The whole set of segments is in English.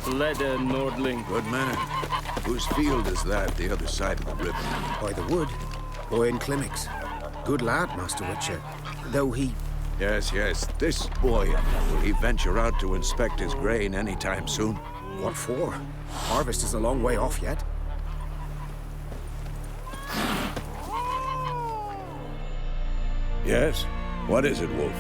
Leather Nordling. Good man. Whose field is that, the other side of the river? By the wood. Boy in Climmix. Good lad, Master Witcher. Though he... Yes, yes. This boy. Will he venture out to inspect his grain anytime soon? What for? Harvest is a long way off yet. Yes? What is it, Wolf?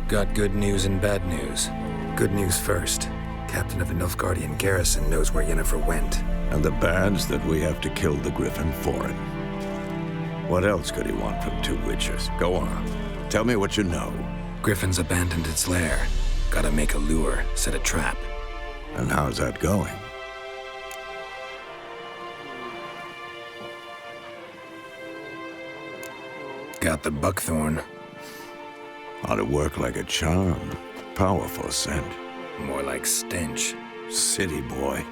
Got good news and bad news. Good news first. Captain of the Nilfgaardian garrison knows where Yennefer went. And the bad's that we have to kill the Griffin for it. What else could he want from two witchers? Go on. Tell me what you know. Griffin's abandoned its lair. Gotta make a lure, set a trap. And how's that going? Got the buckthorn. Ought to work like a charm. Powerful scent. More like stench. City boy.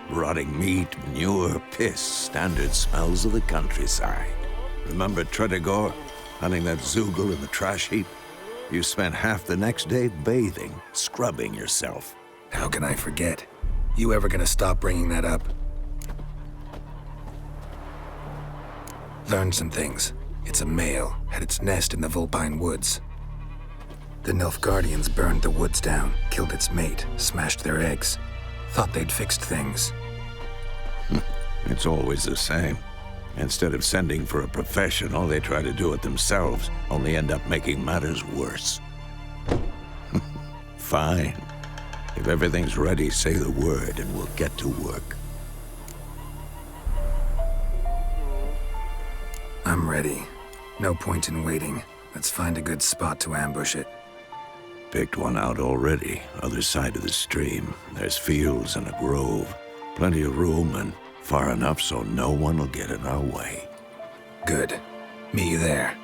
Rotting meat, manure, piss. Standard smells of the countryside. Remember Tredegor? Hunting that Zoogle in the trash heap? You spent half the next day bathing, scrubbing yourself. How can I forget? You ever gonna stop bringing that up? Learned some things. It's a male, had its nest in the Vulpine Woods. The Nilfgaardians burned the woods down, killed its mate, smashed their eggs. Thought they'd fixed things. It's always the same. Instead of sending for a professional, they try to do it themselves, only end up making matters worse. Fine. If everything's ready, say the word and we'll get to work. I'm ready. No point in waiting. Let's find a good spot to ambush it. Picked one out already, other side of the stream. There's fields and a grove. Plenty of room and far enough so no one will get in our way. Good. Meet you there.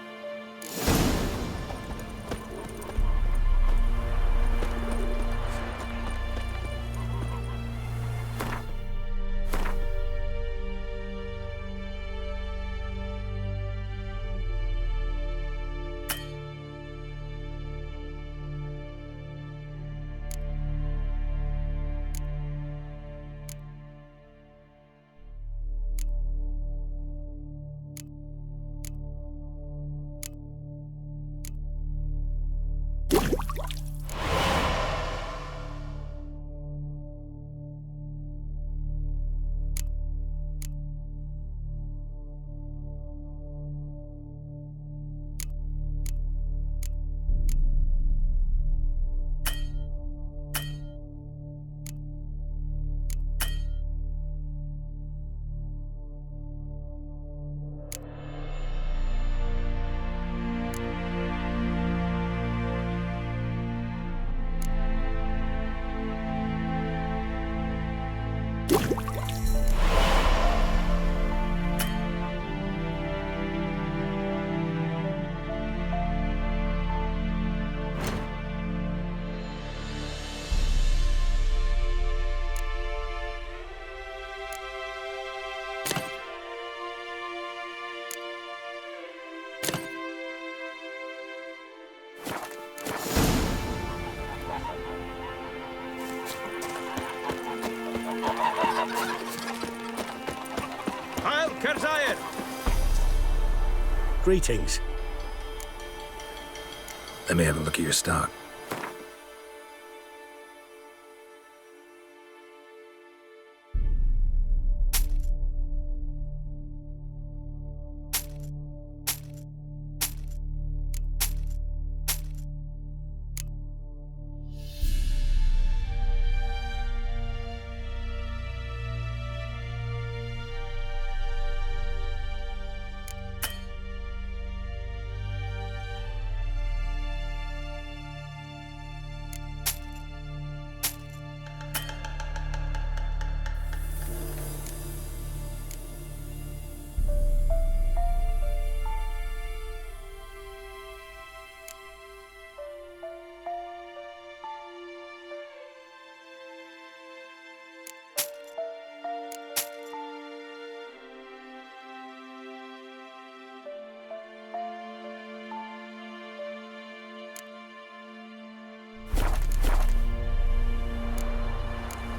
Greetings. Let me have a look at your stock.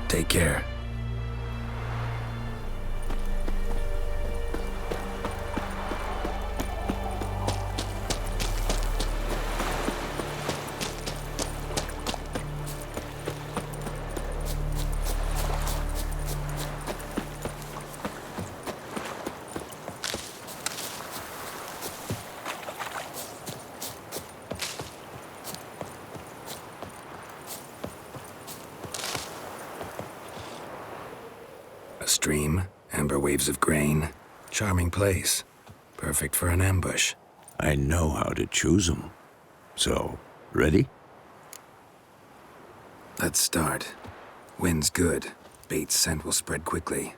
Take care. Stream, amber waves of grain. Charming place. Perfect for an ambush. I know how to choose 'em. So, ready? Let's start. Wind's good. Bait's scent will spread quickly.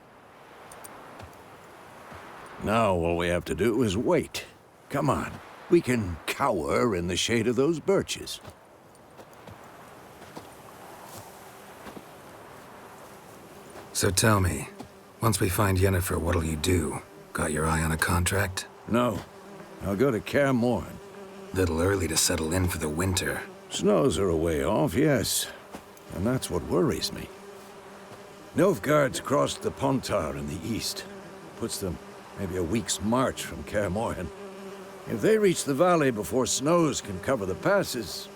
Now all we have to do is wait. Come on. We can cower in the shade of those birches. So tell me, once we find Yennefer, what'll you do? Got your eye on a contract? No. I'll go to Kaer Morhen. Little early to settle in for the winter. Snows are a way off, yes. And that's what worries me. Nilfgaard's crossed the Pontar in the east. Puts them maybe a week's march from Kaer Morhen. If they reach the valley before snows can cover the passes,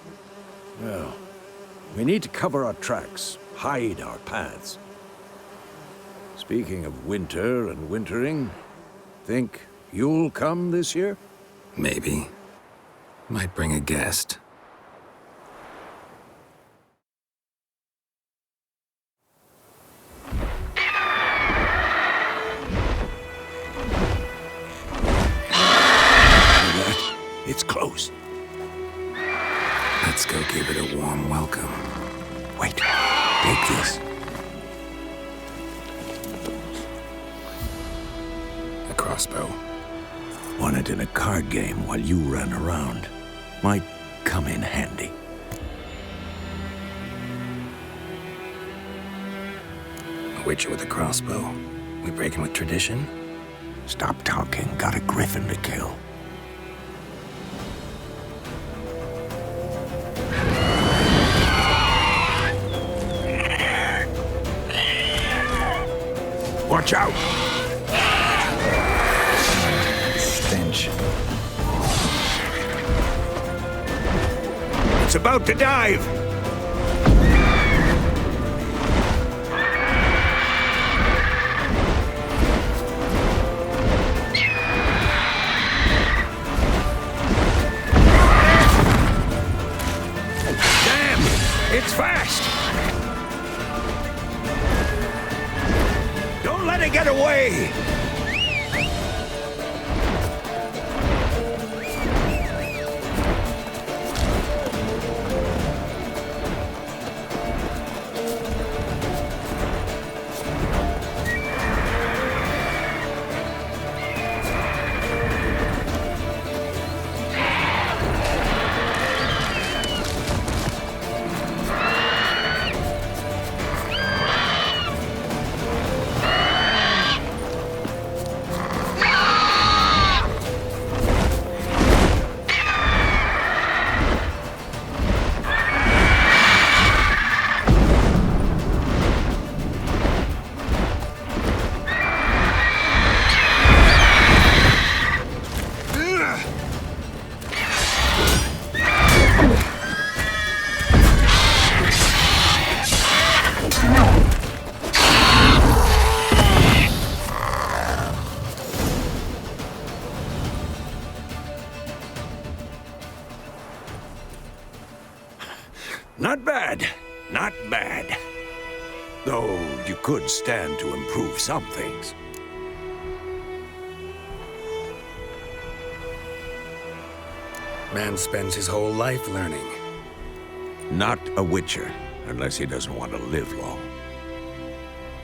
well, we need to cover our tracks, hide our paths. Speaking of winter and wintering, think you'll come this year? Maybe. Might bring a guest. It's close. Let's go give it a warm welcome. Wait, take this. A crossbow. Won it in a card game while you ran around. Might come in handy. A witcher with a crossbow. We breaking with tradition? Stop talking. Got a griffin to kill. Watch out! Stench. It's about to dive! Damn! It's fast! Don't let it get away! Not bad. Not bad. Though you could stand to improve some things. Man spends his whole life learning. Not a witcher, unless he doesn't want to live long.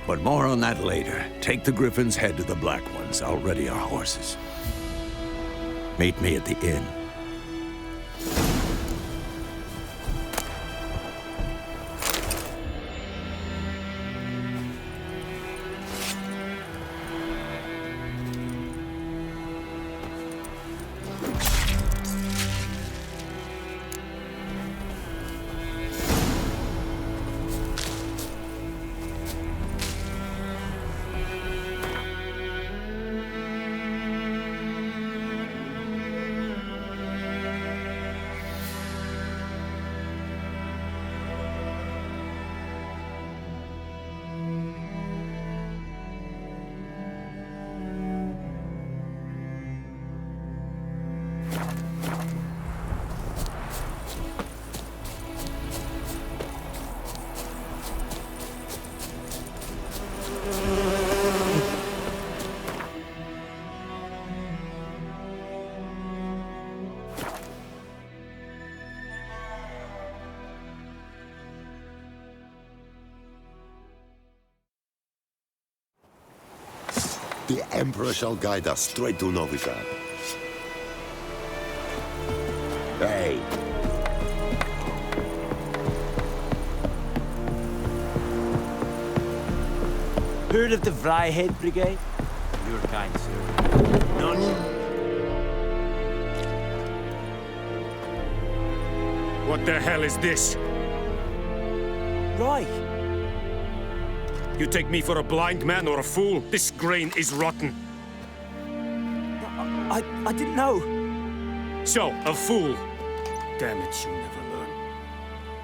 But more on that later. Take the griffin's head to the Black Ones. I'll ready our horses. Meet me at the inn. The Emperor shall guide us straight to Novi Sad. Hey! Heard of the Vryhead Brigade? Your kind, sir. Nonsense. What the hell is this? Right. You take me for a blind man or a fool? This grain is rotten. I didn't know. So, a fool. Damn it, you'll never learn.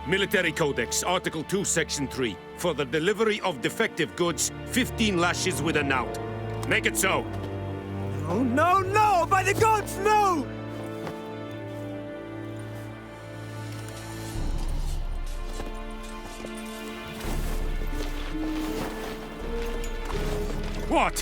Military Codex, Article 2, Section 3. For the delivery of defective goods, 15 lashes with a knout. Make it so. Oh, no, no! By the gods, no! What?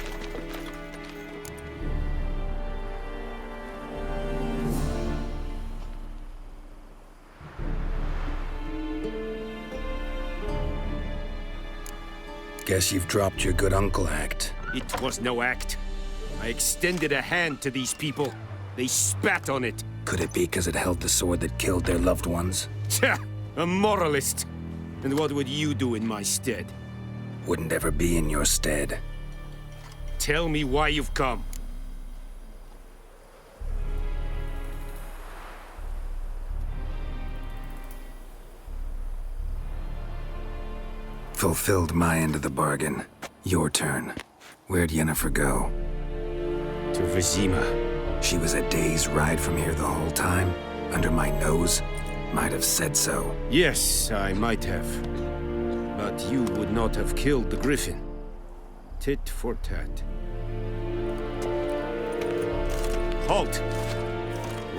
Guess you've dropped your good uncle act. It was no act. I extended a hand to these people. They spat on it. Could it be because it held the sword that killed their loved ones? Tja, a moralist. And what would you do in my stead? Wouldn't ever be in your stead. Tell me why you've come. Fulfilled my end of the bargain. Your turn. Where'd Yennefer go? To Vizima. She was a day's ride from here the whole time? Under my nose? Might have said so. Yes, I might have. But you would not have killed the griffin. Tit for tat. Halt!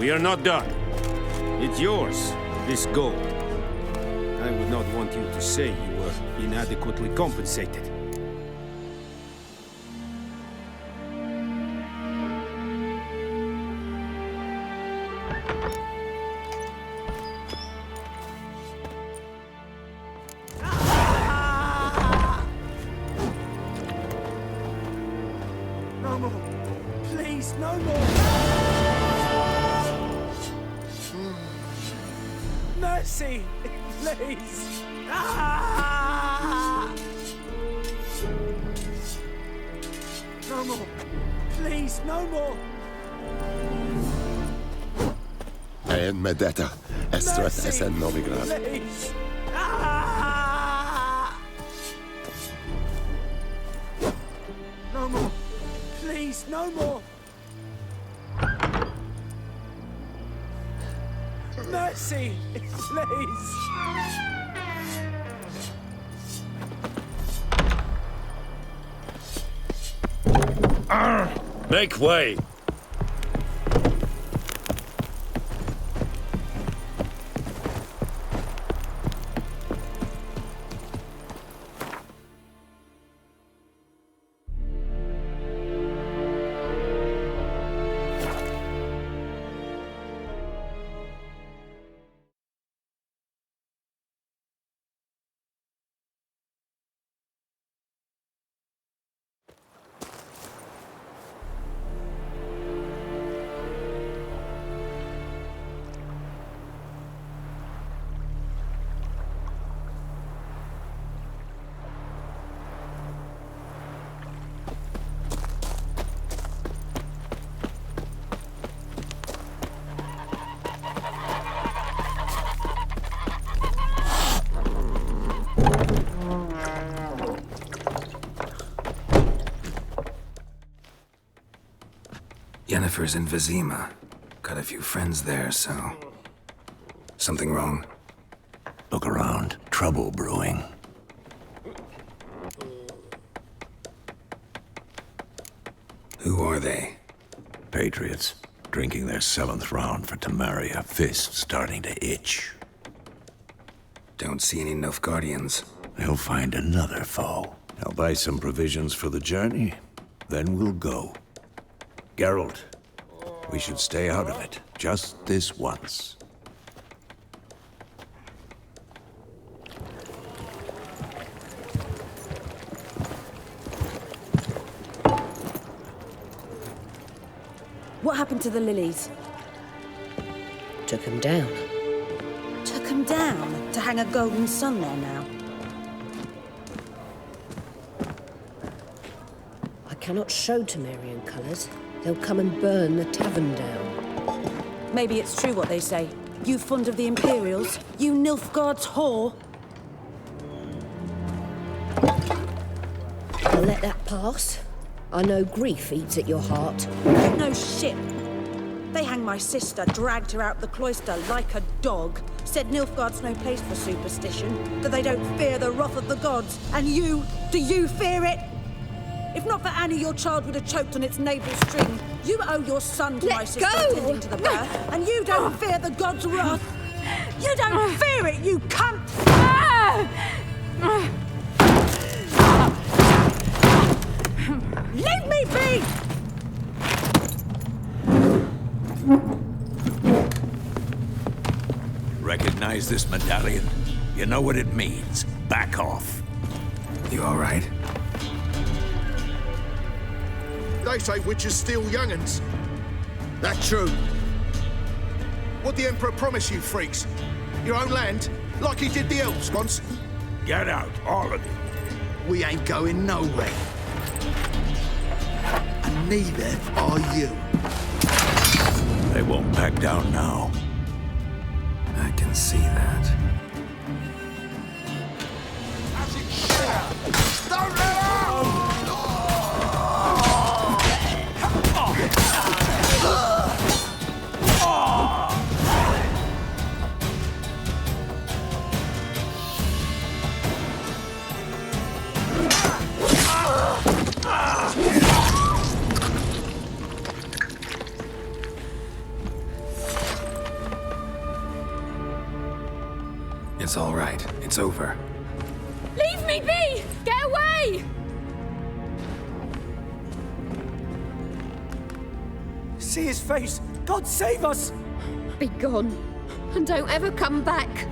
We are not done. It's yours, this gold. I would not want you to say you were inadequately compensated. No more. Please, no more. Mercy, please. No more. Please, no more. En med detta är strätt SN Novigrad. Please. No more. Please, no more. Mercy, please. Make way! Yennefer's in Vizima. Got a few friends there, so... Something wrong? Look around. Trouble brewing. Who are they? Patriots. Drinking their 7th round for Temeria. Fists starting to itch. Don't see any Nilfgaardians. They'll find another foe. I'll buy some provisions for the journey. Then we'll go. Geralt, we should stay out of it. Just this once. What happened to the lilies? Took him down. Took them down to hang a golden sun there now. I cannot show Temerian colours. They'll come and burn the tavern down. Maybe it's true what they say. You fond of the Imperials? You Nilfgaard's whore? I'll let that pass. I know grief eats at your heart. No shit. They hanged my sister, dragged her out the cloister like a dog. Said Nilfgaard's no place for superstition, that they don't fear the wrath of the gods. And you, do you fear it? If not for Annie, your child would have choked on its navel string. You owe your son to my sister attending to the birth, and you don't fear the gods' wrath. You don't fear it, you cunt! Leave me be! Recognize this medallion? You know what it means. Back off. You all right? They say witches steal young'uns. That's true. What'd the Emperor promise you, freaks? Your own land? Like he did the elves once? Get out, all of you. We ain't going nowhere. And neither are you. They won't back down now. I can see that. Don't let out! It's all right. It's over. Leave me be! Get away! See his face! God save us! Be gone, and don't ever come back.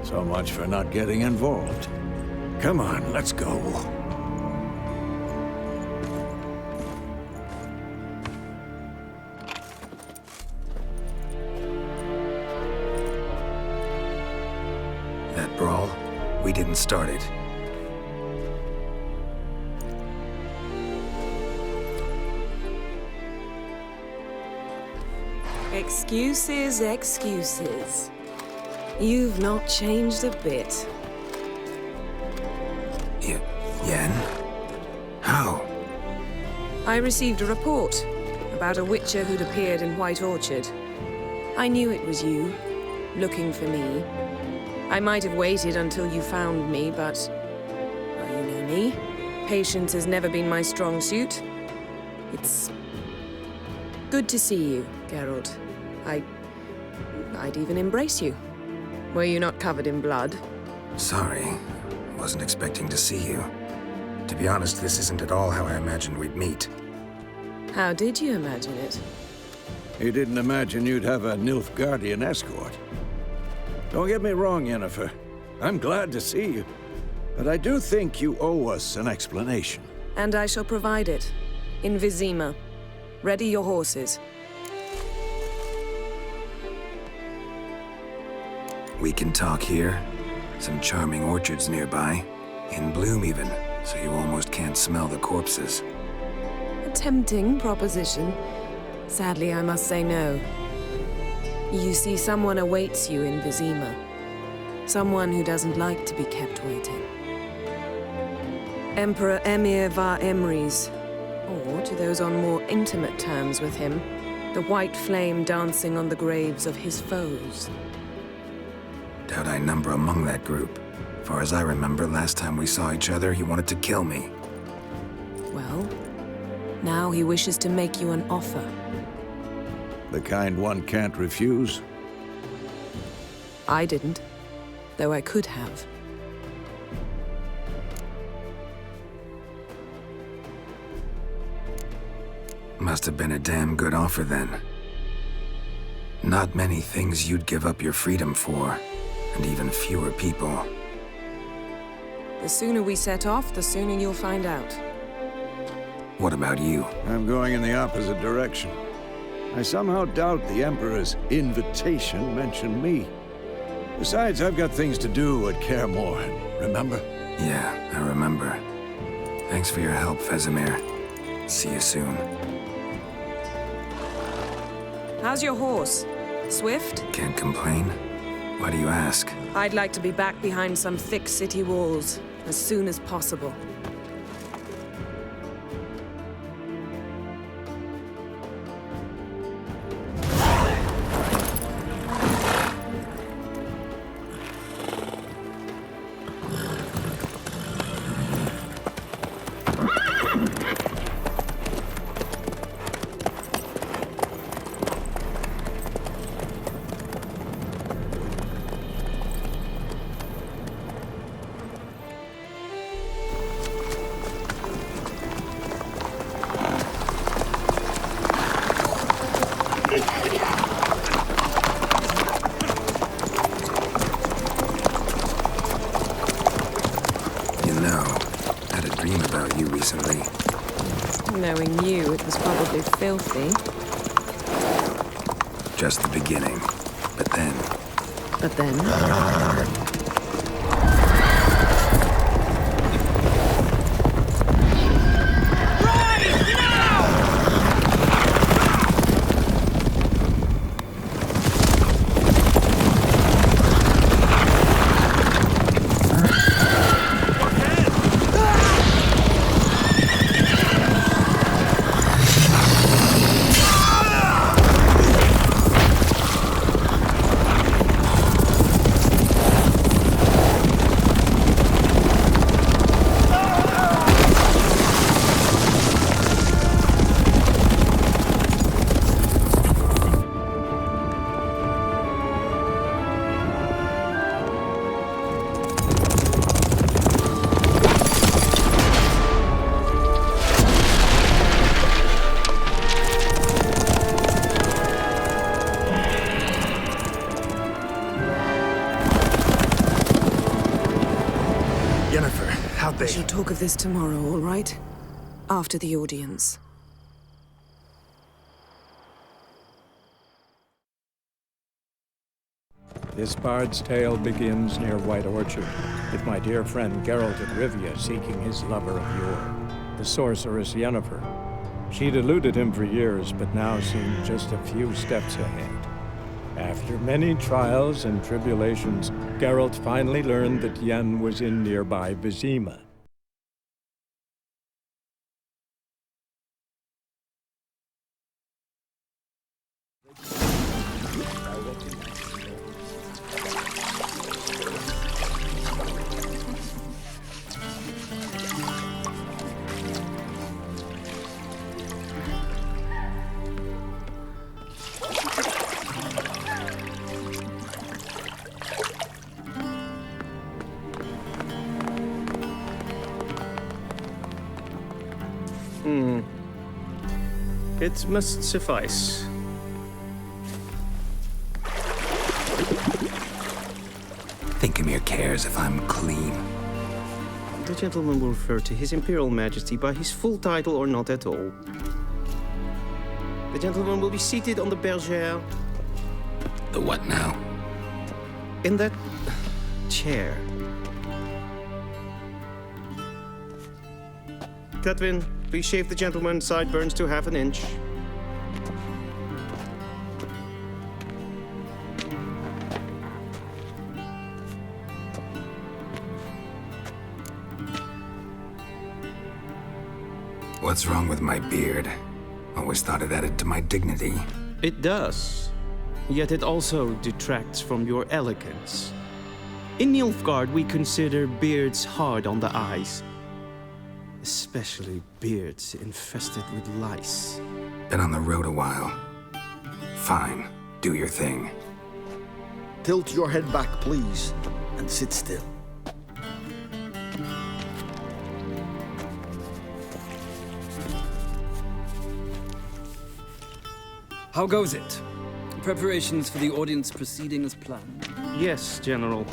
So much for not getting involved. Come on, let's go. That brawl, we didn't start it. Excuses, excuses. You've not changed a bit. Yen? How? I received a report about a witcher who'd appeared in White Orchard. I knew it was you, looking for me. I might have waited until you found me, but... well, you know me. Patience has never been my strong suit. It's... good to see you, Geralt. I'd even embrace you. Were you not covered in blood? Sorry. Wasn't expecting to see you. To be honest, this isn't at all how I imagined we'd meet. How did you imagine it? You didn't imagine you'd have a Nilfgaardian escort. Don't get me wrong, Yennefer. I'm glad to see you. But I do think you owe us an explanation. And I shall provide it. In Vizima. Ready your horses. We can talk here. Some charming orchards nearby. In bloom even, so you almost can't smell the corpses. A tempting proposition. Sadly, I must say no. You see, someone awaits you in Vizima. Someone who doesn't like to be kept waiting. Emperor Emir var Emrys, or to those on more intimate terms with him, the white flame dancing on the graves of his foes. Doubt I number among that group. Far as I remember, last time we saw each other, he wanted to kill me. Well, now he wishes to make you an offer. The kind one can't refuse. I didn't, though I could have. Must have been a damn good offer then. Not many things you'd give up your freedom for, and even fewer people. The sooner we set off, the sooner you'll find out. What about you? I'm going in the opposite direction. I somehow doubt the Emperor's invitation mentioned me. Besides, I've got things to do at Kaer Morhen, remember? Yeah, I remember. Thanks for your help, Vesemir. See you soon. How's your horse? Swift? Can't complain. Why do you ask? I'd like to be back behind some thick city walls as soon as possible. Knowing you, it was probably filthy. Just the beginning. But then... But then? How'd they? We shall talk of this tomorrow, all right? After the audience. This bard's tale begins near White Orchard, with my dear friend Geralt of Rivia seeking his lover of yore, the sorceress Yennefer. She'd eluded him for years, but now seemed just a few steps ahead. After many trials and tribulations, Geralt finally learned that Yen was in nearby Vizima. It must suffice. Thinkamere cares if I'm clean. The gentleman will refer to His Imperial Majesty by his full title or not at all. The gentleman will be seated on the bergère. The what now? In that chair. Cletwin, please shave the gentleman's sideburns to half an inch. What's wrong with my beard? Always thought it added to my dignity. It does. Yet it also detracts from your elegance. In Nilfgaard, we consider beards hard on the eyes. Especially beards infested with lice. Been on the road a while. Fine, do your thing. Tilt your head back, please, and sit still. How goes it? Preparations for the audience proceeding as planned? Yes, General.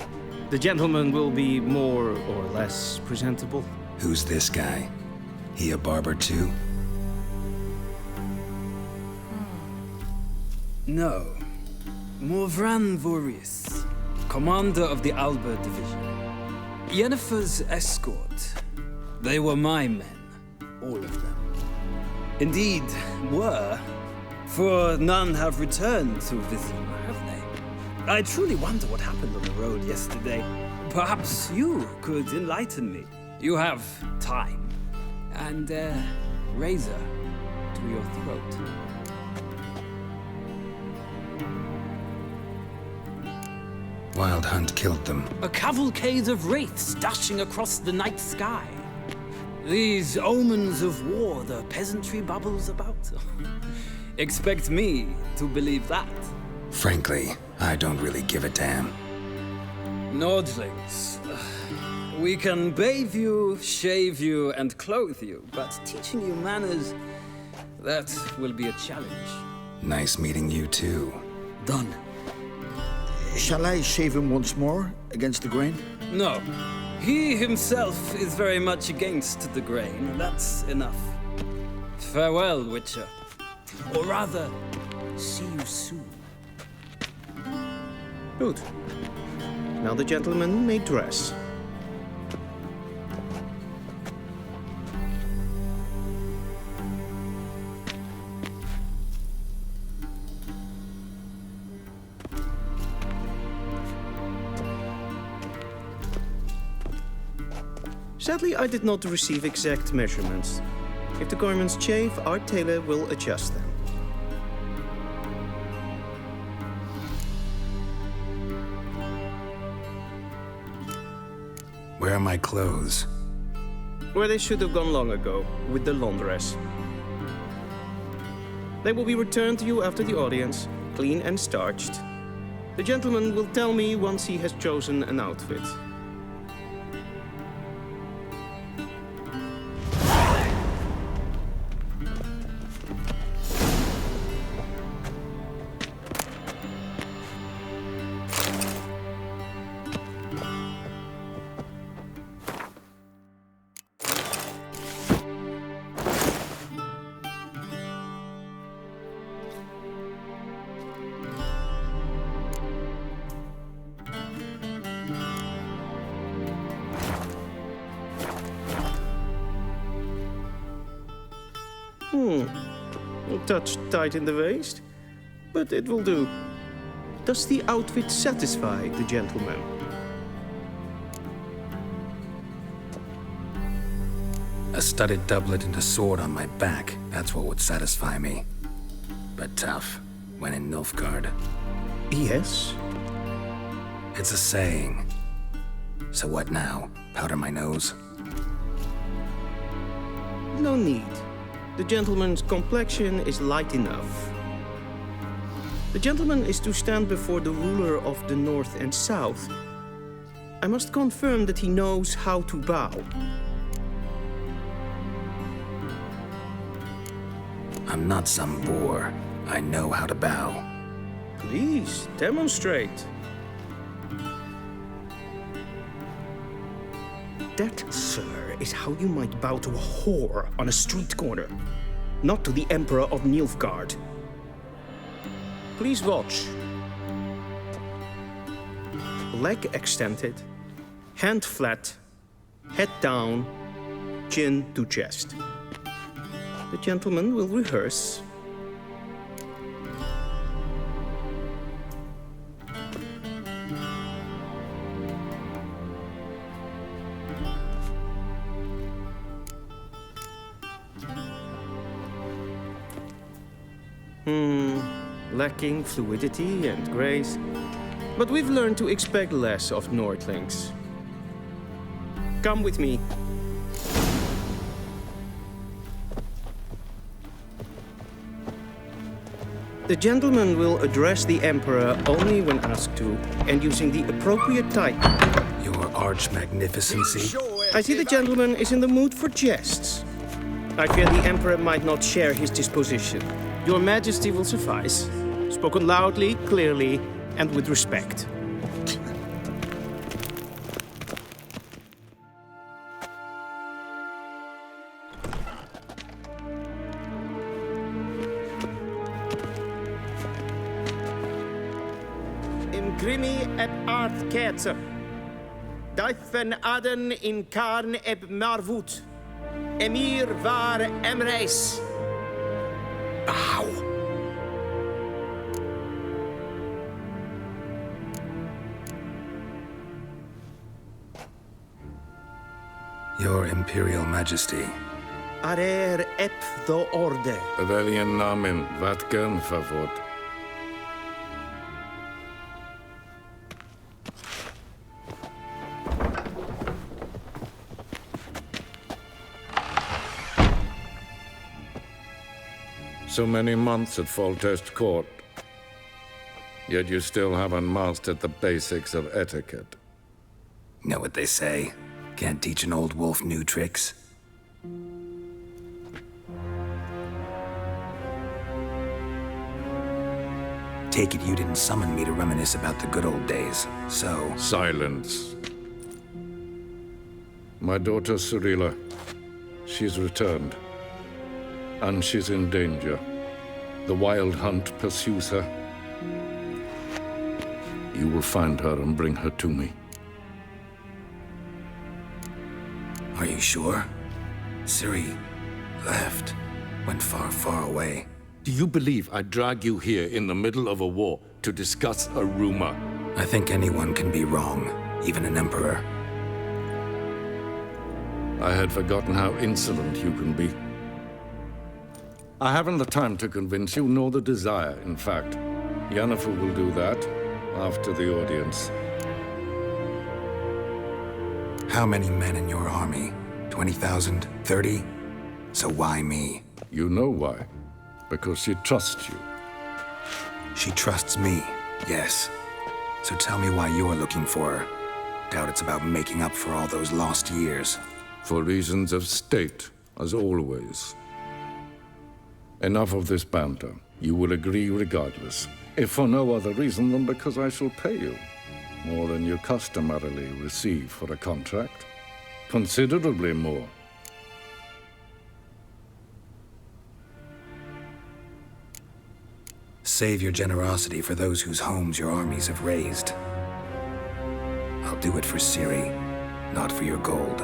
The gentleman will be more or less presentable. Who's this guy? He a barber too? No. Morvran Vorius, commander of the Alba Division. Yennefer's escort. They were my men, all of them. Indeed, were, for none have returned to Vizima, have they? I truly wonder what happened on the road yesterday. Perhaps you could enlighten me. You have time, and a razor to your throat. Wild Hunt killed them. A cavalcade of wraiths dashing across the night sky. These omens of war the peasantry babbles about. Expect me to believe that. Frankly, I don't really give a damn. Nordlings. We can bathe you, shave you, and clothe you, but teaching you manners, that will be a challenge. Nice meeting you too. Done. Shall I shave him once more against the grain? No. He himself is very much against the grain. That's enough. Farewell, Witcher. Or rather, see you soon. Good. Now the gentleman may dress. Sadly, I did not receive exact measurements. If the garments chafe, our tailor will adjust them. Where are my clothes? Where they should have gone long ago, with the laundress. They will be returned to you after the audience, clean and starched. The gentleman will tell me once he has chosen an outfit. A touch tight in the waist, but it will do. Does the outfit satisfy the gentleman? A studded doublet and a sword on my back, that's what would satisfy me. But tough, when in Nilfgaard. Yes? It's a saying. So what now? Powder my nose? No need. The gentleman's complexion is light enough. The gentleman is to stand before the ruler of the North and South. I must confirm that he knows how to bow. I'm not some boor. I know how to bow. Please, demonstrate. That, sir, is how you might bow to a whore on a street corner, not to the Emperor of Nilfgaard. Please watch. Leg extended, hand flat, head down, chin to chest. The gentleman will rehearse. Lacking fluidity and grace. But we've learned to expect less of Nordlings. Come with me. The gentleman will address the Emperor only when asked to, and using the appropriate title. Your arch-magnificency. I see the gentleman is in the mood for jests. I fear the Emperor might not share his disposition. Your Majesty will suffice. Spoken loudly, clearly, and with respect. Grimi eb art ketzer. Daifen aden in karn eb marvut. Emir var emreis. Ow! Your Imperial Majesty. Arer ep do orde. Weljen namen, wat gern favort. So many months at Foltest Court, yet you still haven't mastered the basics of etiquette. Know what they say? Can't teach an old wolf new tricks. Take it you didn't summon me to reminisce about the good old days, so... Silence. My daughter Cyrilla, she's returned. And she's in danger. The Wild Hunt pursues her. You will find her and bring her to me. Are you sure? Ciri left. Went far, far away. Do you believe I'd drag you here in the middle of a war to discuss a rumor? I think anyone can be wrong, even an emperor. I had forgotten how insolent you can be. I haven't the time to convince you, nor the desire, in fact. Yennefer will do that after the audience. How many men in your army? 20,000? 30? So why me? You know why. Because she trusts you. She trusts me, yes. So tell me why you're looking for her. Doubt it's about making up for all those lost years. For reasons of state, as always. Enough of this banter. You will agree regardless. If for no other reason than because I shall pay you. More than you customarily receive for a contract. Considerably more. Save your generosity for those whose homes your armies have razed. I'll do it for Ciri, not for your gold.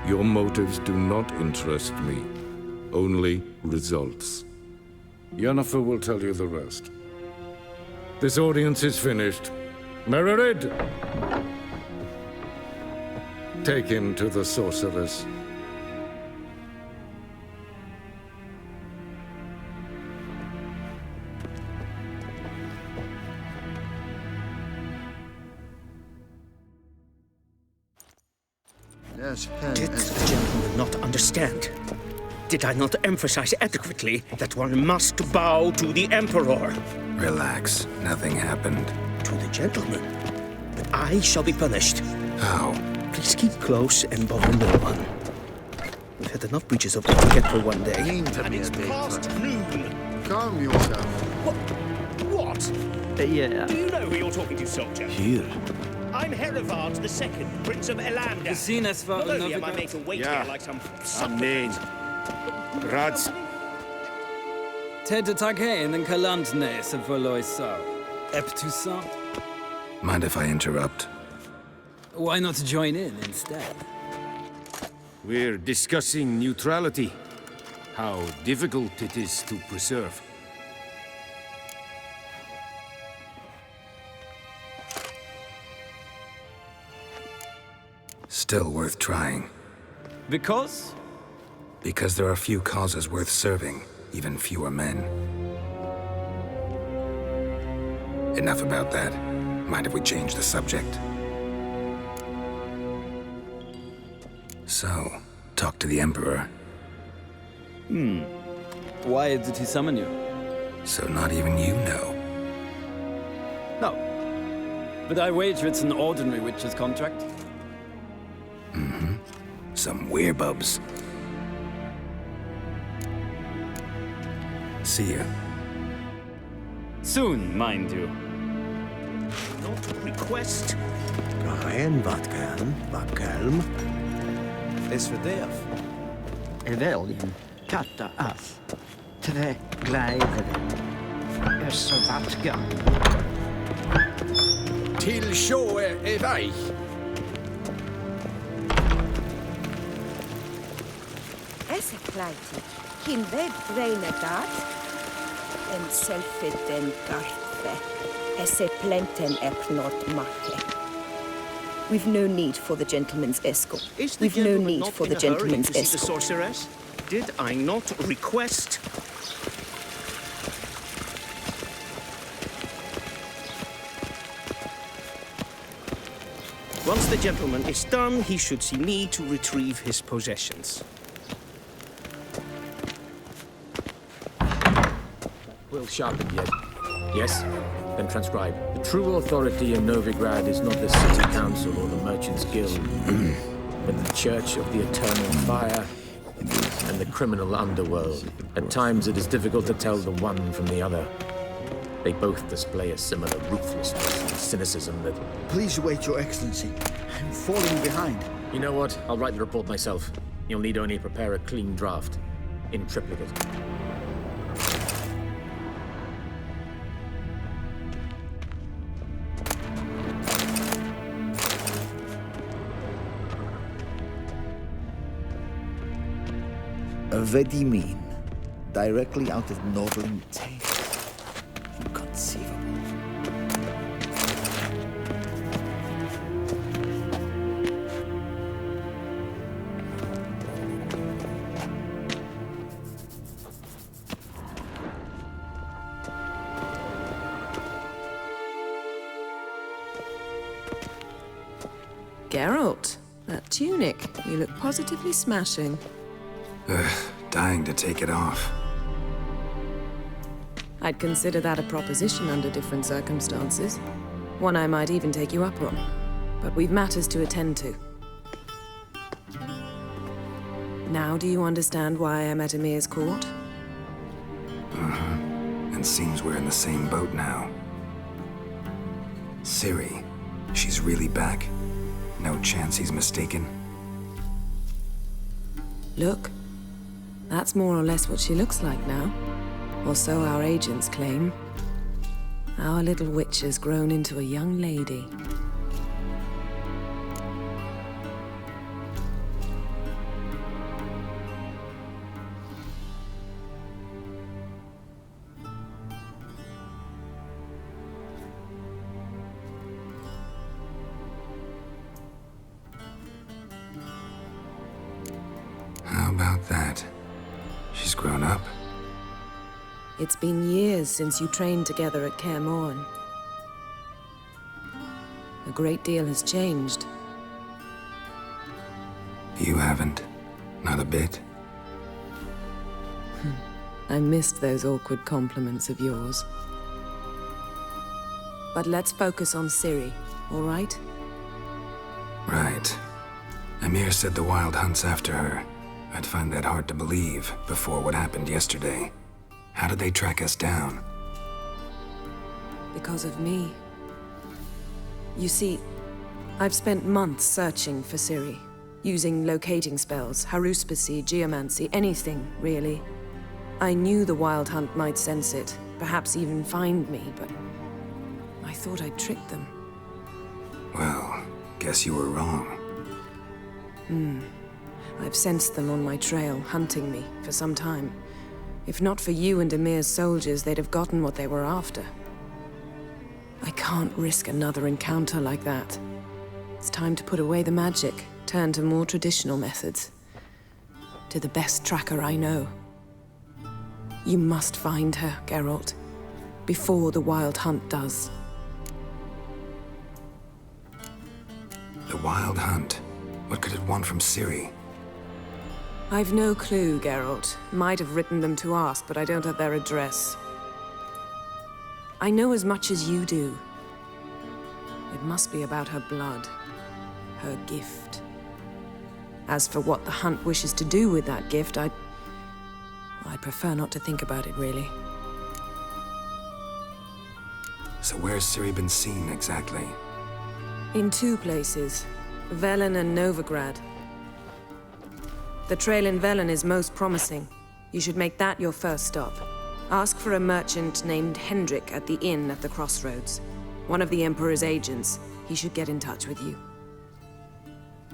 Your motives do not interest me. Only results. Yennefer will tell you the rest. This audience is finished. Mererid! Take him to the sorceress. Did the gentleman not understand? Did I not emphasize adequately that one must bow to the Emperor? Relax. Nothing happened. To the gentleman. But I shall be punished. How? Please keep close and bother no one. We've had enough breaches of etiquette for one day. And it's past noon. Calm yourself. What? Yeah. Do you know who you're talking to, soldier? Here. I'm Herivard II, Prince of Elander. Gesehen, es war Not only am I made to wait here like some Amen. Rads. Ted tag hen yn calant nes y foloesaw. Ep Toussaint. Mind if I interrupt? Why not join in instead? We're discussing neutrality. How difficult it is to preserve. Still worth trying. Because? Because there are few causes worth serving, even fewer men. Enough about that. Mind if we change the subject? So, talk to the Emperor. Why did he summon you? So not even you know. No. But I wager it's an ordinary witch's contract. Mm-hmm. Some werebubs. See ya. Soon, mind you. Not request. Ryan, wat kalm. Is verderf. Evelien, katta af. Tre gleiveren. Så wat gan. Till sjå är väg. Esse pleiti, hin ved vreine dat, en selfie den garfe, esse plenten epnot mache. We've no need for the gentleman's escort. Is the We've no gentleman need not for in the a hurry gentleman's to see the escort. sorceress? Did I not request? Once the gentleman is done, he should see me to retrieve his possessions. Will sharpen yet. Yes? Then transcribe. The true authority in Novigrad is not the city council or the merchants' guild, but the church of the eternal fire and the criminal underworld. At times it is difficult to tell the one from the other. They both display a similar ruthlessness and cynicism that... Please wait, Your Excellency. I'm falling behind. You know what? I'll write the report myself. You'll need only prepare a clean draft. In triplicate. Vedimin, directly out of Northern Tales. Inconceivable. Geralt, that tunic. You look positively smashing. Dying to take it off. I'd consider that a proposition under different circumstances. One I might even take you up on. But we've matters to attend to. Now do you understand why I'm at Emir's court? And seems we're in the same boat now. Ciri, she's really back. No chance he's mistaken. Look. That's more or less what she looks like now. Or so our agents claim. Our little witch has grown into a young lady. How about that? She's grown up. It's been years since you trained together at Kaer Morhen. A great deal has changed. You haven't. Not a bit. I missed those awkward compliments of yours. But let's focus on Ciri, all right? Right. Emir said the Wild Hunt's after her. I'd find that hard to believe before what happened yesterday. How did they track us down? Because of me. You see, I've spent months searching for Ciri, using locating spells, haruspicy, geomancy, anything, really. I knew the Wild Hunt might sense it, perhaps even find me, but I thought I'd tricked them. Well, guess you were wrong. I've sensed them on my trail, hunting me, for some time. If not for you and Emir's soldiers, they'd have gotten what they were after. I can't risk another encounter like that. It's time to put away the magic, turn to more traditional methods. To the best tracker I know. You must find her, Geralt, before the Wild Hunt does. The Wild Hunt? What could it want from Ciri? I've no clue, Geralt. Might have written them to ask, but I don't have their address. I know as much as you do. It must be about her blood. Her gift. As for what the Hunt wishes to do with that gift, I'd prefer not to think about it, really. So where's Ciri been seen, exactly? In two places. Velen and Novigrad. The trail in Velen is most promising. You should make that your first stop. Ask for a merchant named Hendrik at the inn at the crossroads. One of the Emperor's agents. He should get in touch with you.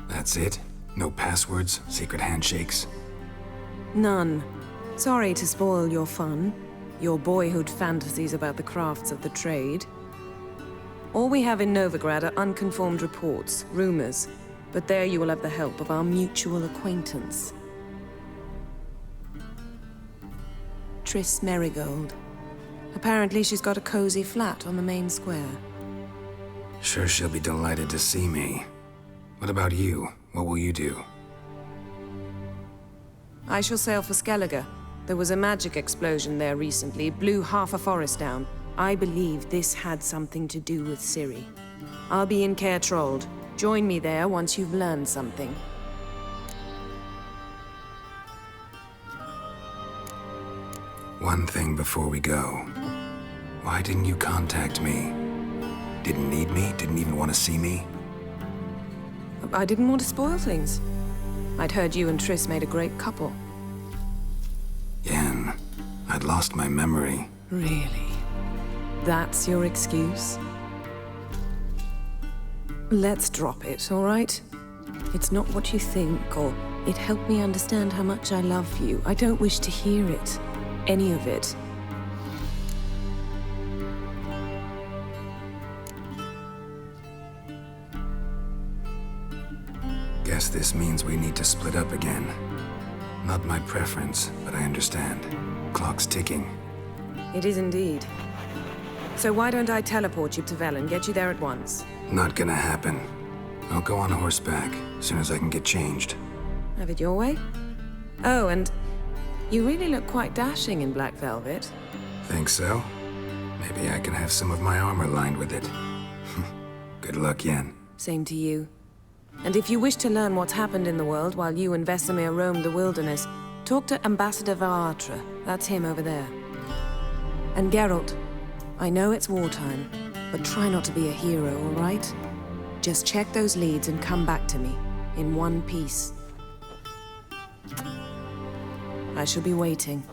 That's it? No passwords, secret handshakes? None. Sorry to spoil your fun, your boyhood fantasies about the crafts of the trade. All we have in Novigrad are unconfirmed reports, rumors, but there you will have the help of our mutual acquaintance. Triss Merigold. Apparently she's got a cozy flat on the main square. Sure she'll be delighted to see me. What about you? What will you do? I shall sail for Skellige. There was a magic explosion there recently, blew half a forest down. I believe this had something to do with Ciri. I'll be in Caer Trold. Join me there once you've learned something. One thing before we go. Why didn't you contact me? Didn't need me? Didn't even want to see me? I didn't want to spoil things. I'd heard you and Triss made a great couple. Yen, I'd lost my memory. Really? That's your excuse? Let's drop it, all right? It's not what you think, or it helped me understand how much I love you. I don't wish to hear it. Any of it. Guess this means we need to split up again. Not my preference, but I understand. Clock's ticking. It is indeed. So why don't I teleport you to Velen, get you there at once? Not gonna happen. I'll go on horseback, as soon as I can get changed. Have it your way? Oh, and you really look quite dashing in black velvet. Think so? Maybe I can have some of my armor lined with it. Good luck, Yen. Same to you. And if you wish to learn what's happened in the world while you and Vesemir roamed the wilderness, talk to Ambassador Varatra. That's him over there. And Geralt, I know it's wartime, but try not to be a hero, all right? Just check those leads and come back to me, in one piece. I shall be waiting.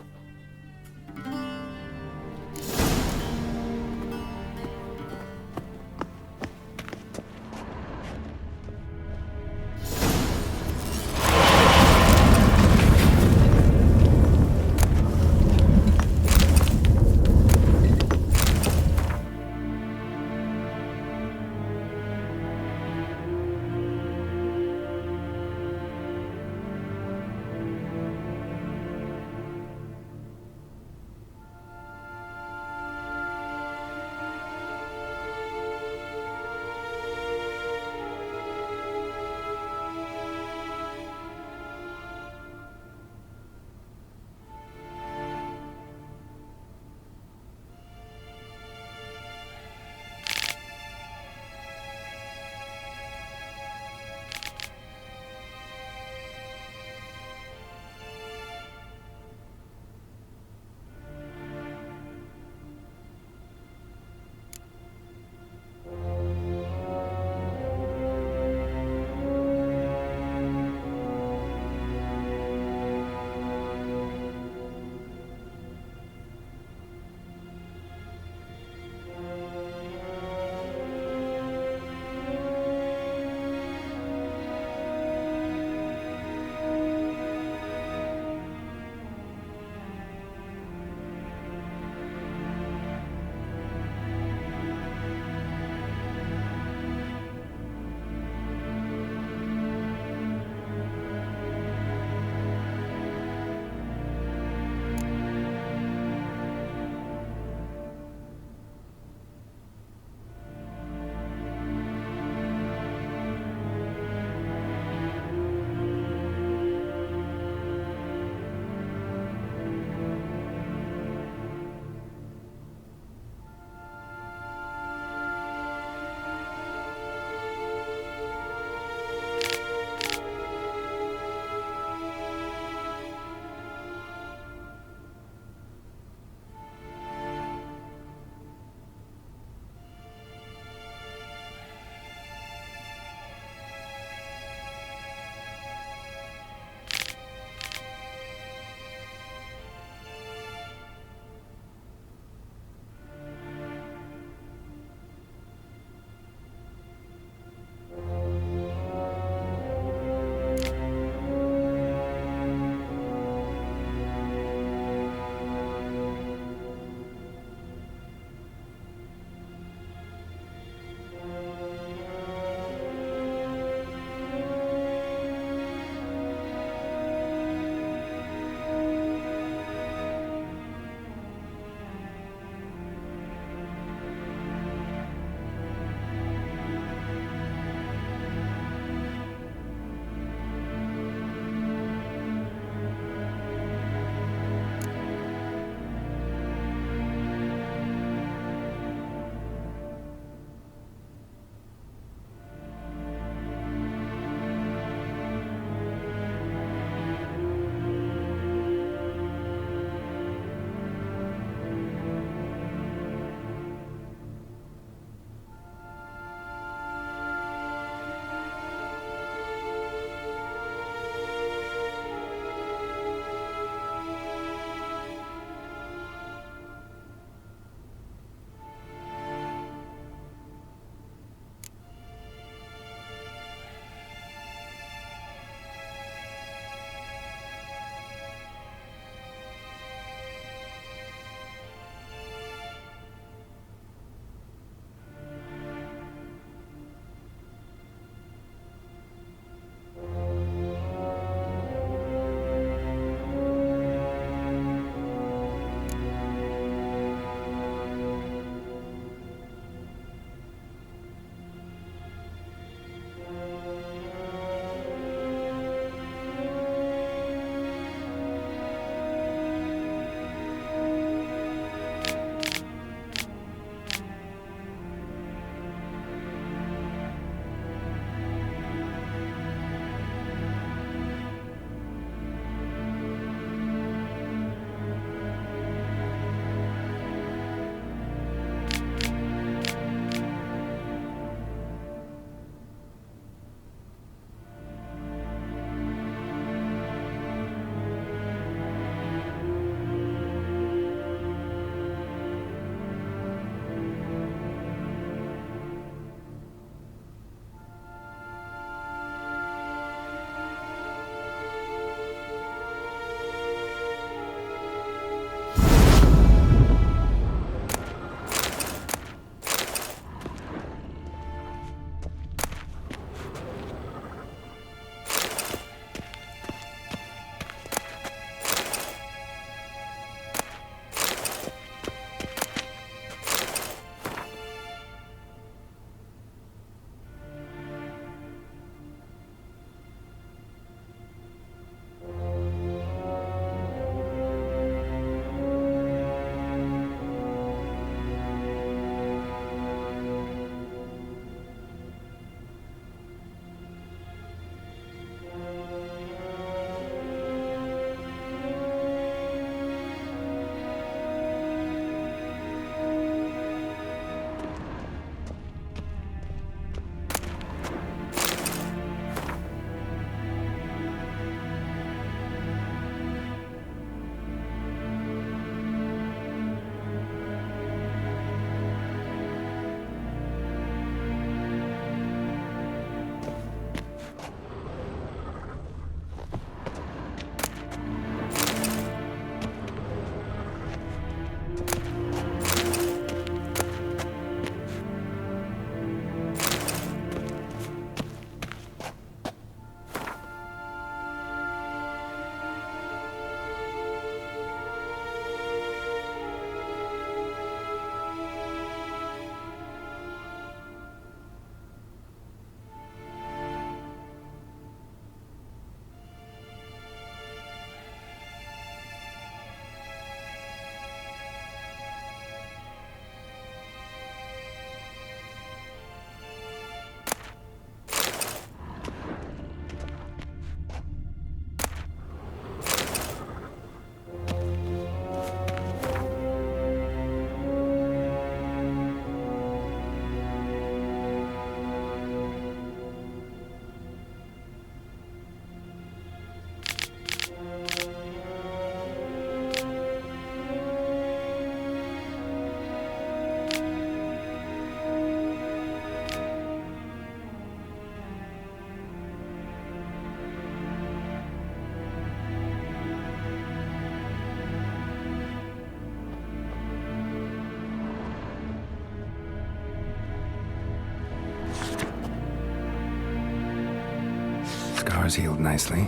Scars healed nicely.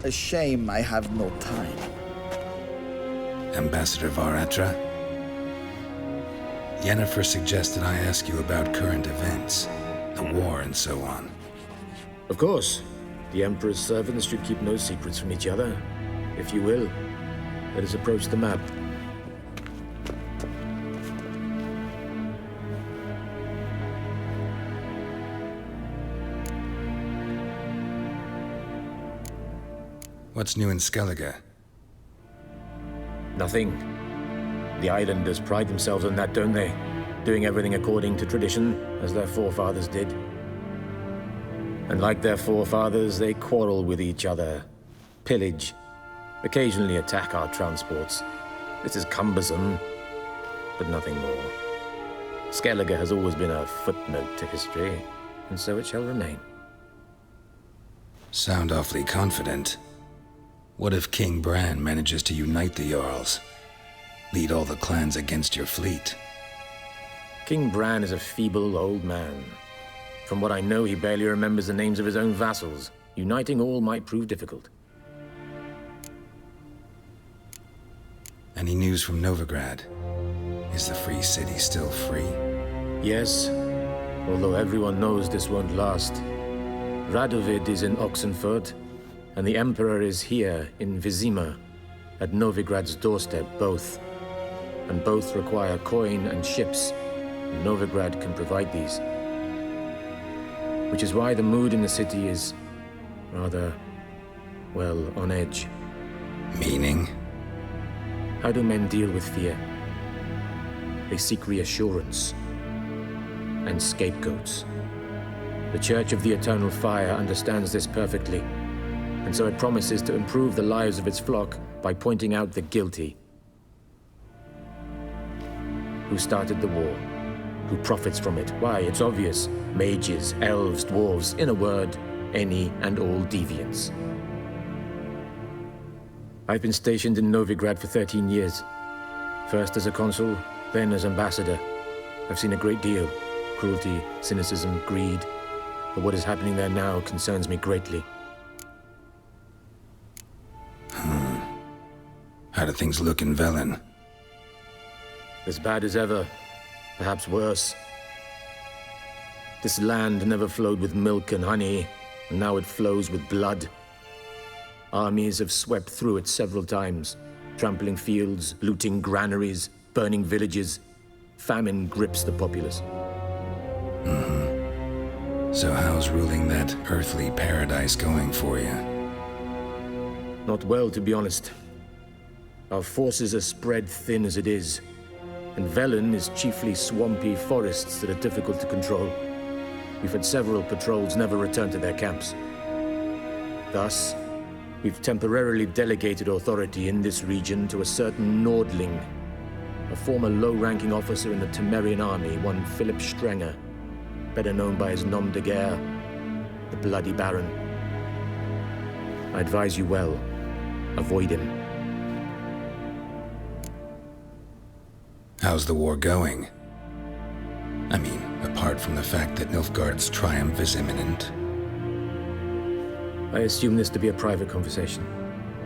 A shame I have no time. Ambassador Varatra? Yennefer suggested I ask you about current events, the war and so on. Of course. The Emperor's servants should keep no secrets from each other. If you will, let us approach the map. What's new in Skellige? Nothing. The islanders pride themselves on that, don't they? Doing everything according to tradition, as their forefathers did. And like their forefathers, they quarrel with each other, pillage, occasionally attack our transports. This is cumbersome, but nothing more. Skellige has always been a footnote to history, and so it shall remain. Sound awfully confident. What if King Bran manages to unite the Jarls? Lead all the clans against your fleet? King Bran is a feeble old man. From what I know, he barely remembers the names of his own vassals. Uniting all might prove difficult. Any news from Novigrad? Is the free city still free? Yes, although everyone knows this won't last. Radovid is in Oxenfurt, and the Emperor is here in Vizima, at Novigrad's doorstep, both. And both require coin and ships, and Novigrad can provide these. Which is why the mood in the city is rather, well, on edge. Meaning? How do men deal with fear? They seek reassurance and scapegoats. The Church of the Eternal Fire understands this perfectly, and so it promises to improve the lives of its flock by pointing out the guilty. Who started the war? Who profits from it? Why, it's obvious. Mages, elves, dwarves, in a word, any and all deviants. I've been stationed in Novigrad for 13 years. First as a consul, then as ambassador. I've seen a great deal. Cruelty, cynicism, greed. But what is happening there now concerns me greatly. How do things look in Velen? As bad as ever, perhaps worse. This land never flowed with milk and honey, and now it flows with blood. Armies have swept through it several times, trampling fields, looting granaries, burning villages. Famine grips the populace. So how's ruling that earthly paradise going for you? Not well, to be honest. Our forces are spread thin as it is, and Velen is chiefly swampy forests that are difficult to control. We've had several patrols never return to their camps. Thus, we've temporarily delegated authority in this region to a certain Nordling, a former low-ranking officer in the Temerian army, one Philip Strenger, better known by his nom de guerre, the Bloody Baron. I advise you well, avoid him. How's the war going? I mean, apart from the fact that Nilfgaard's triumph is imminent. I assume this to be a private conversation.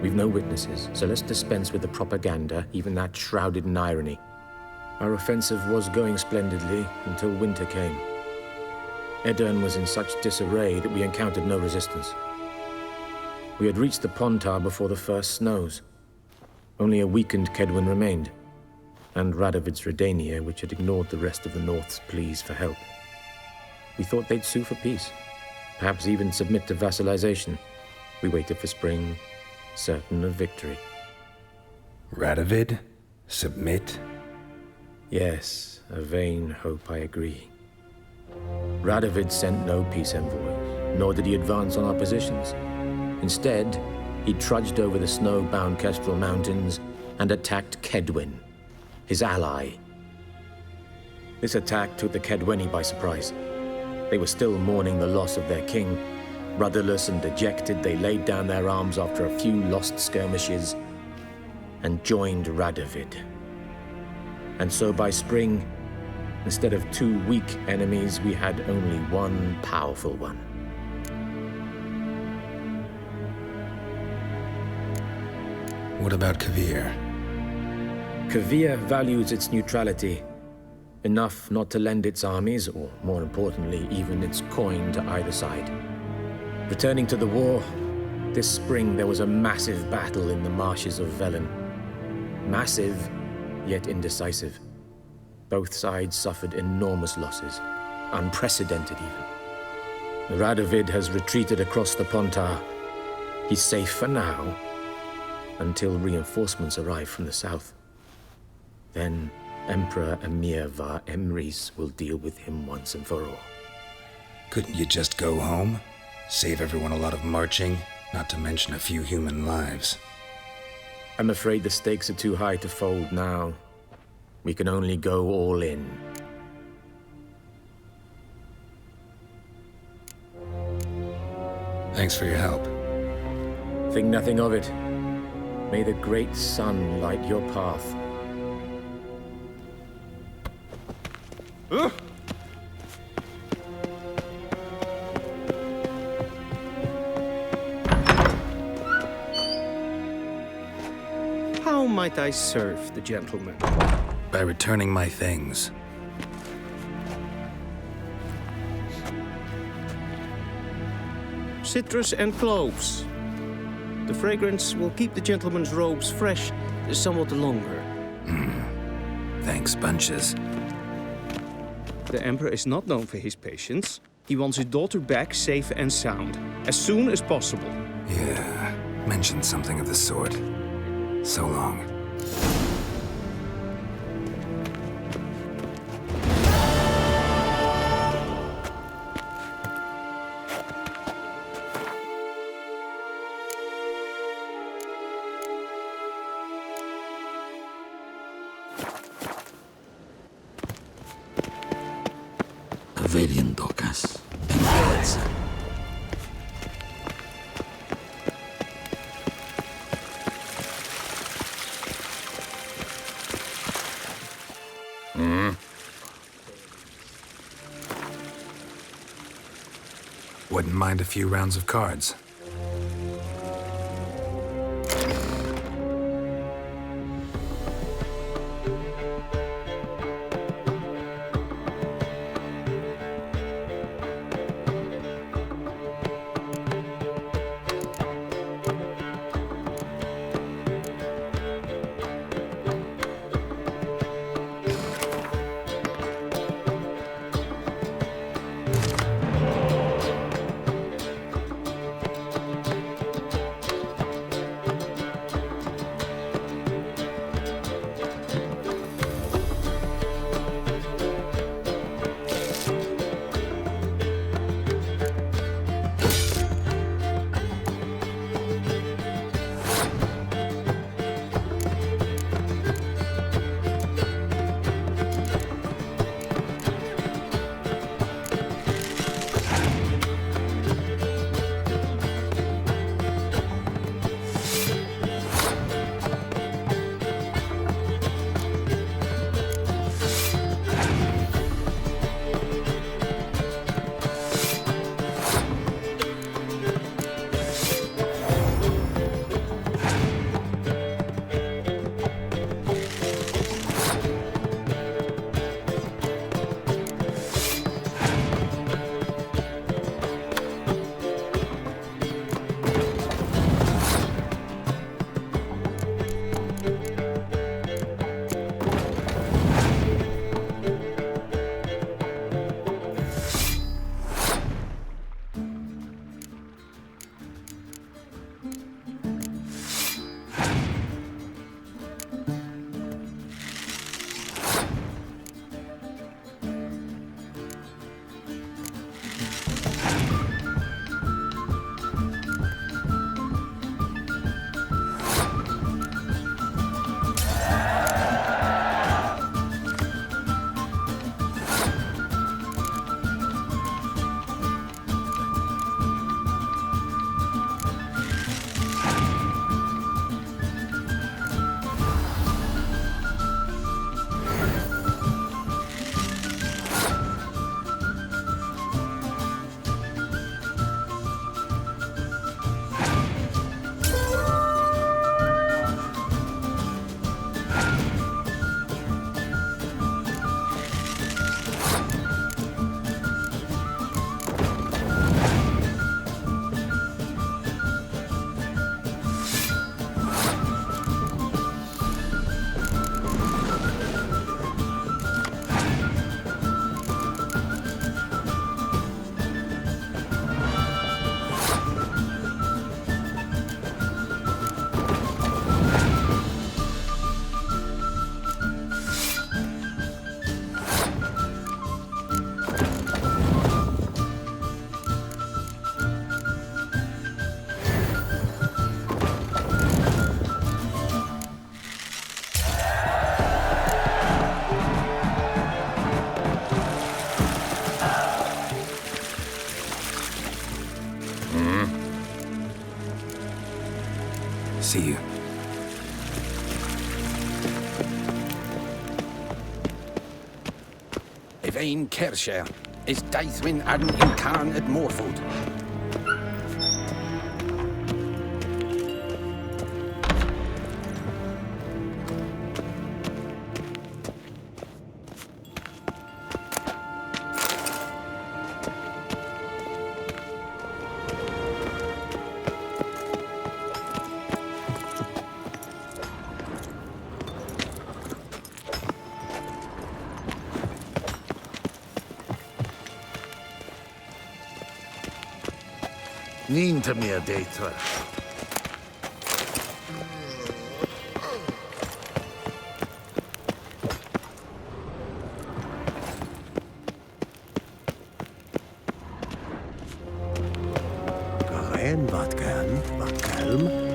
We've no witnesses, so let's dispense with the propaganda, even that shrouded in irony. Our offensive was going splendidly until winter came. Edirn was in such disarray that we encountered no resistance. We had reached the Pontar before the first snows. Only a weakened Kedwin remained, and Radovid's Redania, which had ignored the rest of the North's pleas for help. We thought they'd sue for peace, perhaps even submit to vassalization. We waited for spring, certain of victory. Radovid? Submit? Yes, a vain hope, I agree. Radovid sent no peace envoys, nor did he advance on our positions. Instead, he trudged over the snow-bound Kestrel Mountains and attacked Kedwin, his ally. This attack took the Kedweni by surprise. They were still mourning the loss of their king. Rudderless and dejected, they laid down their arms after a few lost skirmishes and joined Radovid. And so by spring, instead of 2 weak enemies, we had only one powerful one. What about Kavir? Kavir values its neutrality, enough not to lend its armies, or more importantly, even its coin to either side. Returning to the war, this spring there was a massive battle in the marshes of Velen. Massive, yet indecisive. Both sides suffered enormous losses, unprecedented even. Radovid has retreated across the Pontar. He's safe for now, until reinforcements arrive from the south. Then Emperor Emir var Emrys will deal with him once and for all. Couldn't you just go home? Save everyone a lot of marching, not to mention a few human lives. I'm afraid the stakes are too high to fold now. We can only go all in. Thanks for your help. Think nothing of it. May the great sun light your path. How might I serve the gentleman? By returning my things. Citrus and cloves. The fragrance will keep the gentleman's robes fresh somewhat longer. Thanks, bunches. The Emperor is not known for his patience. He wants his daughter back safe and sound, as soon as possible. Yeah, mentioned something of the sort. So long. Avelian Docas and Geralt. Wouldn't mind a few rounds of cards. Vein Kershire is Daithwin Adden in Khan at Morfoot. Nín to me a déitwa. Garein wat gan, wat kalm.